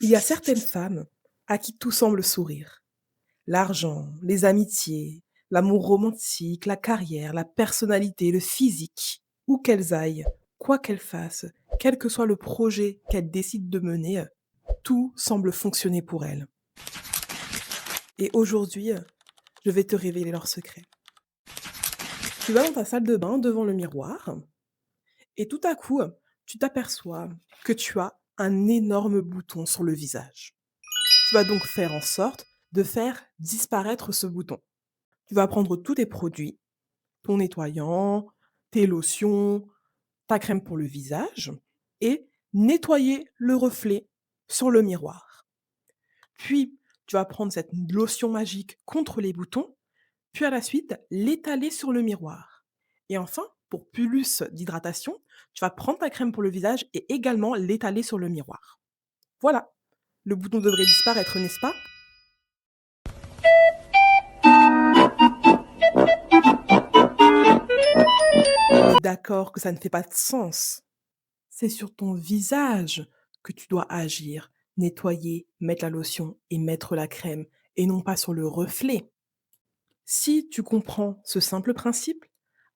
Il y a certaines femmes à qui tout semble sourire. L'argent, les amitiés, l'amour romantique, la carrière, la personnalité, le physique. Où qu'elles aillent, quoi qu'elles fassent, quel que soit le projet qu'elles décident de mener, tout semble fonctionner pour elles. Et aujourd'hui, je vais te révéler leur secret. Tu vas dans ta salle de bain devant le miroir et tout à coup, tu t'aperçois que tu as un énorme bouton sur le visage. Tu vas donc faire en sorte de faire disparaître ce bouton. Tu vas prendre tous tes produits, ton nettoyant, tes lotions, ta crème pour le visage et nettoyer le reflet sur le miroir. Puis, tu vas prendre cette lotion magique contre les boutons, puis à la suite, l'étaler sur le miroir. Et enfin, pour plus d'hydratation, tu vas prendre ta crème pour le visage et également l'étaler sur le miroir. Voilà, le bouton devrait disparaître, n'est-ce pas? On est d'accord que ça ne fait pas de sens. C'est sur ton visage que tu dois agir, nettoyer, mettre la lotion et mettre la crème, et non pas sur le reflet. Si tu comprends ce simple principe,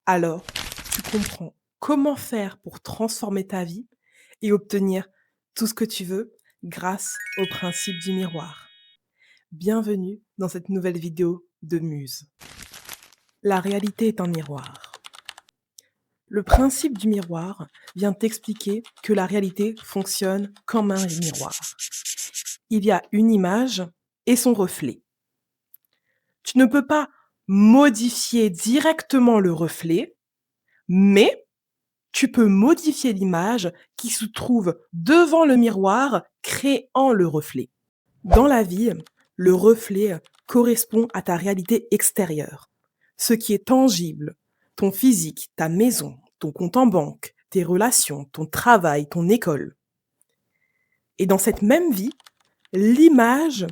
alors tu comprends comment faire pour transformer ta vie et obtenir tout ce que tu veux grâce au principe du miroir. Bienvenue dans cette nouvelle vidéo de Muse. La réalité est un miroir. Le principe du miroir vient t'expliquer que la réalité fonctionne comme un miroir. Il y a une image et son reflet. Tu ne peux pas modifier directement le reflet, mais tu peux modifier l'image qui se trouve devant le miroir, créant le reflet. Dans la vie, le reflet correspond à ta réalité extérieure, ce qui est tangible, ton physique, ta maison, ton compte en banque, tes relations, ton travail, ton école. Et dans cette même vie, l'image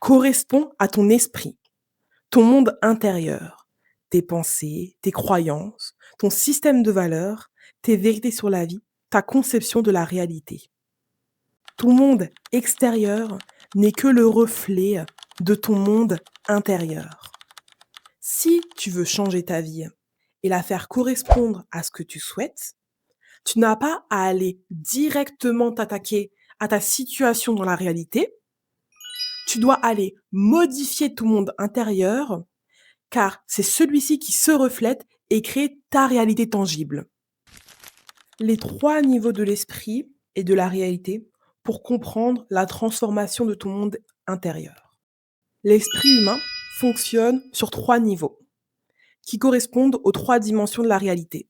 correspond à ton esprit, ton monde intérieur, tes pensées, tes croyances, ton système de valeurs, tes vérités sur la vie, ta conception de la réalité. Ton monde extérieur n'est que le reflet de ton monde intérieur. Si tu veux changer ta vie et la faire correspondre à ce que tu souhaites, tu n'as pas à aller directement t'attaquer à ta situation dans la réalité. Tu dois aller modifier ton monde intérieur car c'est celui-ci qui se reflète et crée ta réalité tangible. Les 3 niveaux de l'esprit et de la réalité pour comprendre la transformation de ton monde intérieur. L'esprit humain fonctionne sur 3 niveaux qui correspondent aux 3 dimensions de la réalité.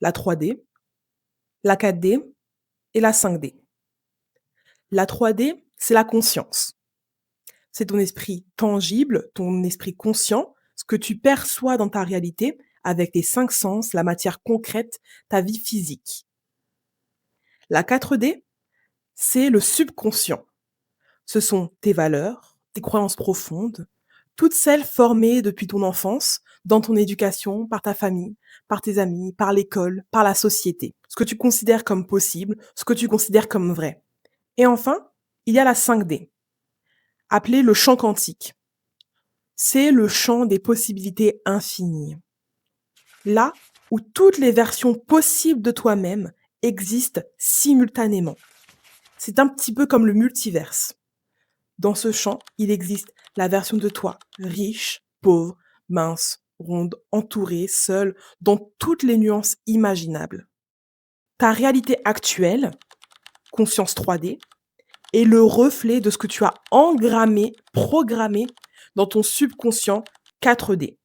La 3D, la 4D et la 5D. La 3D, c'est la conscience. C'est ton esprit tangible, ton esprit conscient, ce que tu perçois dans ta réalité avec tes 5 sens, la matière concrète, ta vie physique. La 4D, c'est le subconscient. Ce sont tes valeurs, tes croyances profondes, toutes celles formées depuis ton enfance, dans ton éducation, par ta famille, par tes amis, par l'école, par la société. Ce que tu considères comme possible, ce que tu considères comme vrai. Et enfin, il y a la 5D, appelée le champ quantique. C'est le champ des possibilités infinies. Là où toutes les versions possibles de toi-même existent simultanément. C'est un petit peu comme le multiverse. Dans ce champ, il existe la version de toi riche, pauvre, mince, ronde, entourée, seule, dans toutes les nuances imaginables. Ta réalité actuelle, conscience 3D, est le reflet de ce que tu as engrammé, programmé dans ton subconscient 4D.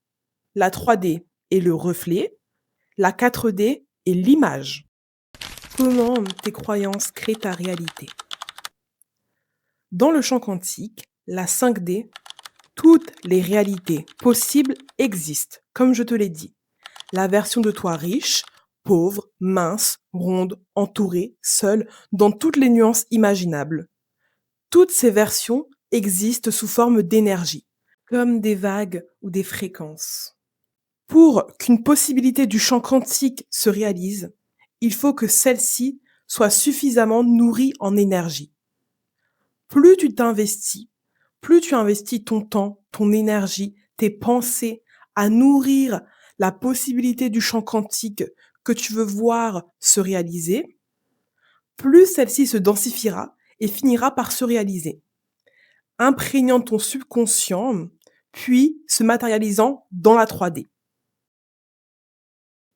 La 3D est le reflet, la 4D est l'image. Comment tes croyances créent ta réalité? Dans le champ quantique, la 5D, toutes les réalités possibles existent, comme je te l'ai dit. La version de toi riche, pauvre, mince, ronde, entourée, seule, dans toutes les nuances imaginables. Toutes ces versions existent sous forme d'énergie, comme des vagues ou des fréquences. Pour qu'une possibilité du champ quantique se réalise, il faut que celle-ci soit suffisamment nourrie en énergie. Plus tu t'investis, plus tu investis ton temps, ton énergie, tes pensées à nourrir la possibilité du champ quantique que tu veux voir se réaliser, plus celle-ci se densifiera et finira par se réaliser, imprégnant ton subconscient, puis se matérialisant dans la 3D.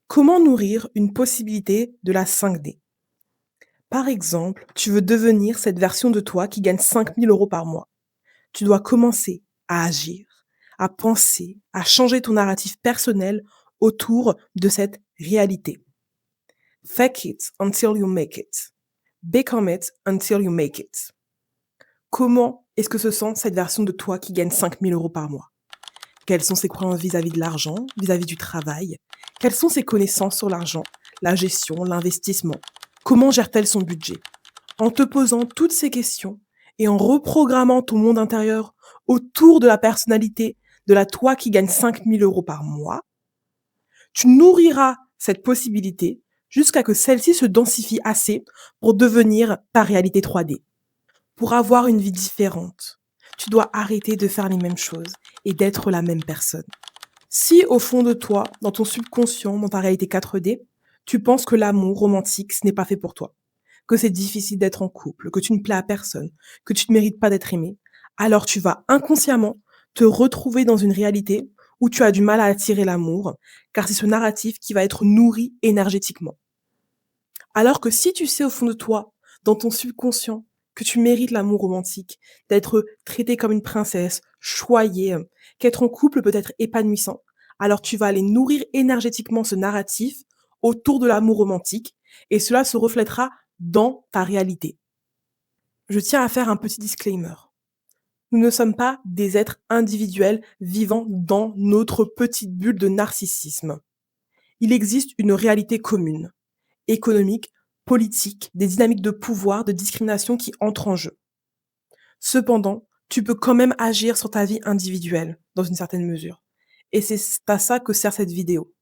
Comment nourrir une possibilité de la 5D? Par exemple, tu veux devenir cette version de toi qui gagne 5 000 € par mois. Tu dois commencer à agir, à penser, à changer ton narratif personnel autour de cette réalité. Fake it until you make it. Become it until you make it. Comment est-ce que se sent cette version de toi qui gagne 5 000 € par mois? Quelles sont ses croyances vis-à-vis de l'argent, vis-à-vis du travail? Quelles sont ses connaissances sur l'argent, la gestion, l'investissement? Comment gère-t-elle son budget? En te posant toutes ces questions et en reprogrammant ton monde intérieur autour de la personnalité de la toi qui gagne 5 000 € par mois, tu nourriras cette possibilité jusqu'à que celle-ci se densifie assez pour devenir ta réalité 3D. Pour avoir une vie différente, tu dois arrêter de faire les mêmes choses et d'être la même personne. Si au fond de toi, dans ton subconscient, dans ta réalité 4D, tu penses que l'amour romantique, ce n'est pas fait pour toi, que c'est difficile d'être en couple, que tu ne plais à personne, que tu ne mérites pas d'être aimé, alors tu vas inconsciemment te retrouver dans une réalité où tu as du mal à attirer l'amour, car c'est ce narratif qui va être nourri énergétiquement. Alors que si tu sais au fond de toi, dans ton subconscient, que tu mérites l'amour romantique, d'être traitée comme une princesse, choyée, qu'être en couple peut être épanouissant, alors tu vas aller nourrir énergétiquement ce narratif autour de l'amour romantique et cela se reflètera dans ta réalité. Je tiens à faire un petit disclaimer. Nous ne sommes pas des êtres individuels vivant dans notre petite bulle de narcissisme. Il existe une réalité commune, économique, politique, des dynamiques de pouvoir, de discrimination qui entrent en jeu. Cependant, tu peux quand même agir sur ta vie individuelle, dans une certaine mesure. Et c'est à ça que sert cette vidéo.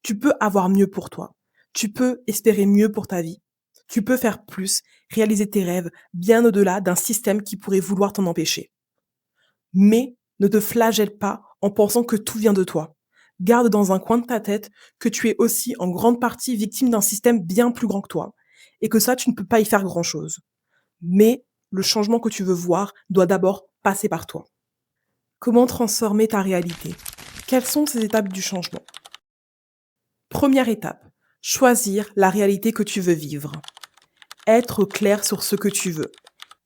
Tu peux avoir mieux pour toi. Tu peux espérer mieux pour ta vie. Tu peux faire plus, réaliser tes rêves, bien au-delà d'un système qui pourrait vouloir t'en empêcher. Mais ne te flagelle pas en pensant que tout vient de toi. Garde dans un coin de ta tête que tu es aussi en grande partie victime d'un système bien plus grand que toi et que ça, tu ne peux pas y faire grand-chose. Mais le changement que tu veux voir doit d'abord passer par toi. Comment transformer ta réalité? Quelles sont ces étapes du changement? Première étape, choisir la réalité que tu veux vivre. Être clair sur ce que tu veux.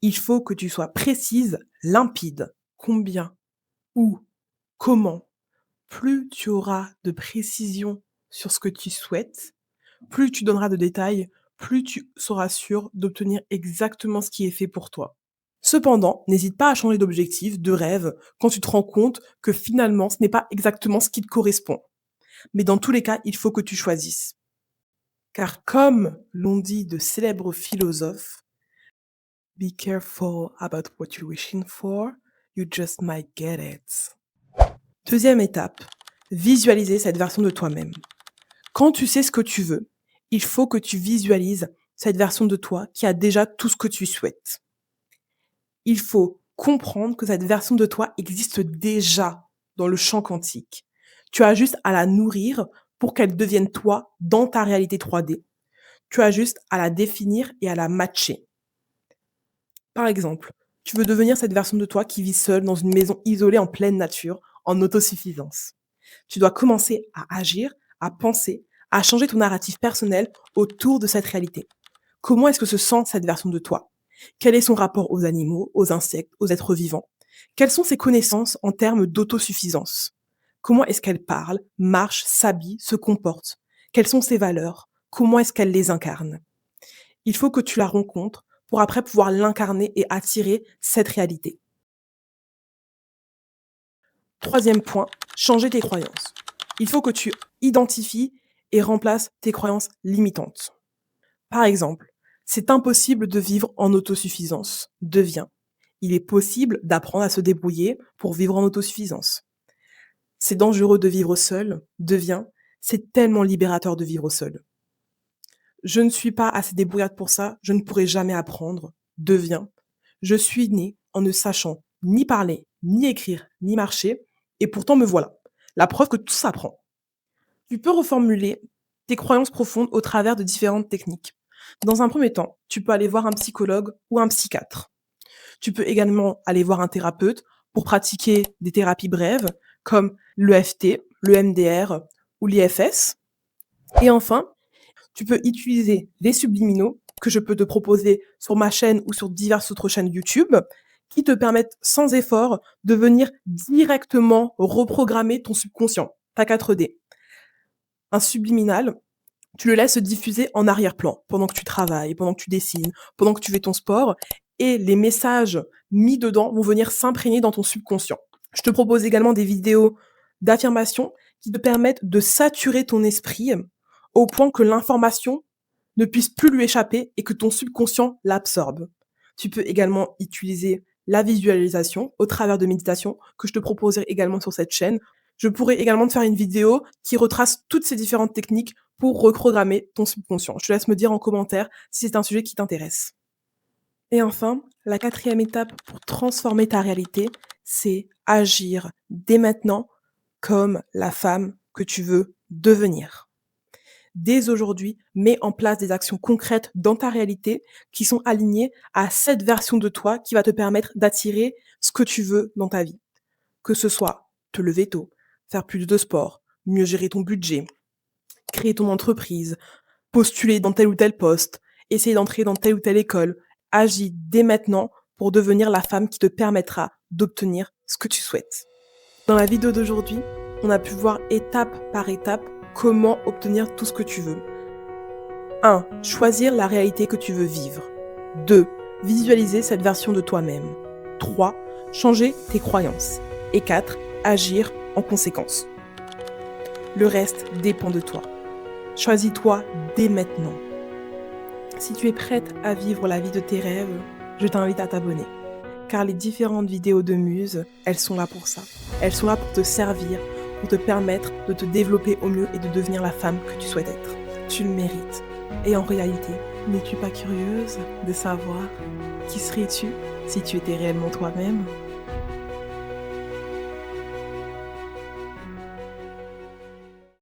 Il faut que tu sois précise, limpide. Combien? Où? Comment? Plus tu auras de précision sur ce que tu souhaites, plus tu donneras de détails, plus tu seras sûr d'obtenir exactement ce qui est fait pour toi. Cependant, n'hésite pas à changer d'objectif, de rêve, quand tu te rends compte que finalement ce n'est pas exactement ce qui te correspond. Mais dans tous les cas, il faut que tu choisisses. Car comme l'ont dit de célèbres philosophes, be careful about what you're wishing for, you just might get it. Deuxième étape, visualiser cette version de toi-même. Quand tu sais ce que tu veux, il faut que tu visualises cette version de toi qui a déjà tout ce que tu souhaites. Il faut comprendre que cette version de toi existe déjà dans le champ quantique. Tu as juste à la nourrir pour qu'elle devienne toi dans ta réalité 3D. Tu as juste à la définir et à la matcher. Par exemple, tu veux devenir cette version de toi qui vit seule dans une maison isolée en pleine nature, en autosuffisance. Tu dois commencer à agir, à penser, à changer ton narratif personnel autour de cette réalité. Comment est-ce que se sent cette version de toi? Quel est son rapport aux animaux, aux insectes, aux êtres vivants? Quelles sont ses connaissances en termes d'autosuffisance? Comment est-ce qu'elle parle, marche, s'habille, se comporte? Quelles sont ses valeurs? Comment est-ce qu'elle les incarne? Il faut que tu la rencontres pour après pouvoir l'incarner et attirer cette réalité. Troisième point, changer tes croyances. Il faut que tu identifies et remplaces tes croyances limitantes. Par exemple, c'est impossible de vivre en autosuffisance. Deviens. Il est possible d'apprendre à se débrouiller pour vivre en autosuffisance. C'est dangereux de vivre seul. Deviens. C'est tellement libérateur de vivre seul. Je ne suis pas assez débrouillarde pour ça. Je ne pourrai jamais apprendre. Deviens. Je suis née en ne sachant ni parler, ni écrire, ni marcher, et pourtant me voilà. La preuve que tout s'apprend. Tu peux reformuler tes croyances profondes au travers de différentes techniques. Dans un premier temps, tu peux aller voir un psychologue ou un psychiatre. Tu peux également aller voir un thérapeute pour pratiquer des thérapies brèves comme l'EFT, le MDR ou l'IFS. Et enfin, tu peux utiliser les subliminaux que je peux te proposer sur ma chaîne ou sur diverses autres chaînes YouTube qui te permettent sans effort de venir directement reprogrammer ton subconscient, ta 4D. Un subliminal, tu le laisses diffuser en arrière-plan pendant que tu travailles, pendant que tu dessines, pendant que tu fais ton sport et les messages mis dedans vont venir s'imprégner dans ton subconscient. Je te propose également des vidéos d'affirmation qui te permettent de saturer ton esprit au point que l'information ne puisse plus lui échapper et que ton subconscient l'absorbe. Tu peux également utiliser la visualisation au travers de méditations que je te proposerai également sur cette chaîne. Je pourrais également te faire une vidéo qui retrace toutes ces différentes techniques pour reprogrammer ton subconscient. Je te laisse me dire en commentaire si c'est un sujet qui t'intéresse. Et enfin, la 4e étape pour transformer ta réalité, c'est agir dès maintenant comme la femme que tu veux devenir. Dès aujourd'hui, mets en place des actions concrètes dans ta réalité qui sont alignées à cette version de toi qui va te permettre d'attirer ce que tu veux dans ta vie. Que ce soit te lever tôt, faire plus de sport, mieux gérer ton budget, créer ton entreprise, postuler dans tel ou tel poste, essayer d'entrer dans telle ou telle école. Agis dès maintenant pour devenir la femme qui te permettra d'obtenir ce que tu souhaites. Dans la vidéo d'aujourd'hui, on a pu voir étape par étape comment obtenir tout ce que tu veux. 1. Choisir la réalité que tu veux vivre. 2. Visualiser cette version de toi-même. 3. Changer tes croyances. Et 4. Agir en conséquence. Le reste dépend de toi. Choisis-toi dès maintenant. Si tu es prête à vivre la vie de tes rêves, je t'invite à t'abonner. Car les différentes vidéos de Muse, elles sont là pour ça. Elles sont là pour te servir, pour te permettre de te développer au mieux et de devenir la femme que tu souhaites être. Tu le mérites. Et en réalité, n'es-tu pas curieuse de savoir qui serais-tu si tu étais réellement toi-même ?